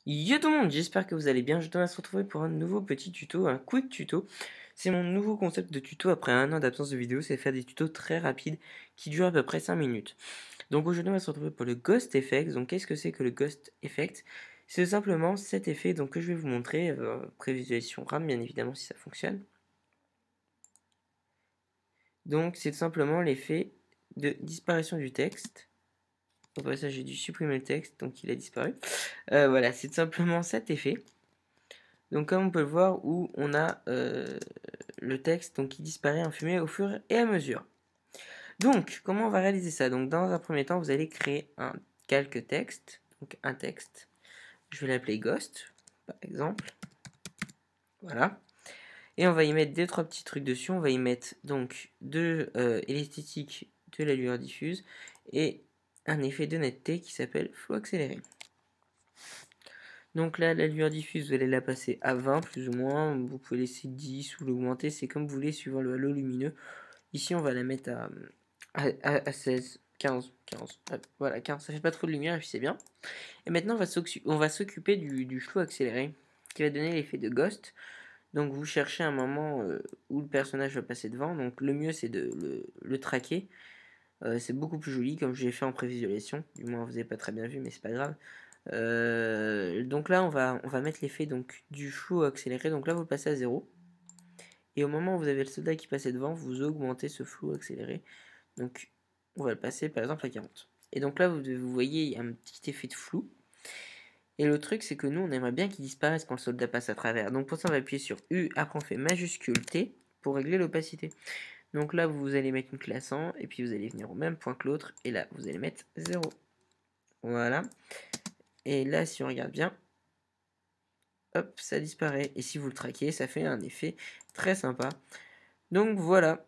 Yo tout le monde, j'espère que vous allez bien. Je dois se retrouver pour un nouveau petit tuto, un quick tuto. C'est mon nouveau concept de tuto après un an d'absence de vidéo, c'est faire des tutos très rapides qui durent à peu près 5 minutes. Donc aujourd'hui on va se retrouver pour le Ghost Effect. Donc qu'est-ce que c'est que le Ghost Effect? C'est simplement cet effet que je vais vous montrer, prévisualisation RAM bien évidemment si ça fonctionne. Donc c'est tout simplement l'effet de disparition du texte. Au passage j'ai dû supprimer le texte donc il a disparu. Voilà, c'est tout simplement cet effet. Donc comme on peut le voir où on a le texte qui disparaît en fumée au fur et à mesure. Donc comment on va réaliser ça? Donc dans un premier temps vous allez créer un calque texte, donc un texte. Je vais l'appeler Ghost par exemple. Voilà. Et on va y mettre deux trois petits trucs dessus. On va y mettre donc de l'esthétique, de la lueur diffuse et un effet de netteté qui s'appelle flow accéléré. Donc là, la lueur diffuse, vous allez la passer à 20 plus ou moins. Vous pouvez laisser 10 ou l'augmenter, c'est comme vous voulez suivant le halo lumineux. Ici, on va la mettre à 16, 15, 15. Voilà, 15, ça fait pas trop de lumière et puis c'est bien. Et maintenant, on va s'occuper du flow accéléré qui va donner l'effet de ghost. Donc vous cherchez un moment où le personnage va passer devant. Donc le mieux, c'est de le traquer. C'est beaucoup plus joli comme je l'ai fait en prévisualisation. Du moins, vous n'avez pas très bien vu, mais c'est pas grave. Donc là, on va mettre l'effet du flow accéléré. Donc là, vous le passez à 0. Et au moment où vous avez le soldat qui passait devant, vous augmentez ce flow accéléré. Donc on va le passer par exemple à 40. Et donc là, vous voyez, il y a un petit effet de flou. Et le truc, c'est que nous, on aimerait bien qu'il disparaisse quand le soldat passe à travers. Donc pour ça, on va appuyer sur U, après on fait majuscule T pour régler l'opacité. Donc là, vous allez mettre une classe 100, et puis vous allez venir au même point que l'autre, et là, vous allez mettre 0. Voilà. Et là, si on regarde bien, hop, ça disparaît. Et si vous le traquez, ça fait un effet très sympa. Donc voilà,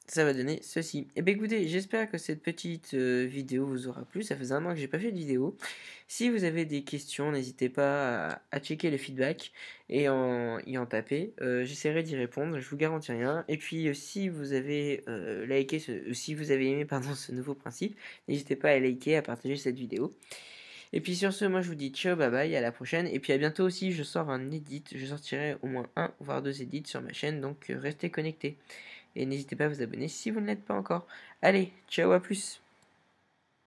ça va donner ceci. Et bien écoutez, j'espère que cette petite vidéo vous aura plu. Ça faisait un an que j'ai pas fait de vidéo. Si vous avez des questions, n'hésitez pas à checker le feedback et y en taper. J'essaierai d'y répondre, je vous garantis rien. Et puis si vous avez si vous avez aimé pardon, ce nouveau principe, n'hésitez pas à liker, à partager cette vidéo. Et puis sur ce, moi je vous dis ciao, bye bye, à la prochaine. Et puis à bientôt aussi, je sors un edit. Je sortirai au moins un voire deux edits sur ma chaîne, donc restez connectés. Et n'hésitez pas à vous abonner si vous ne l'êtes pas encore. Allez, ciao, à plus.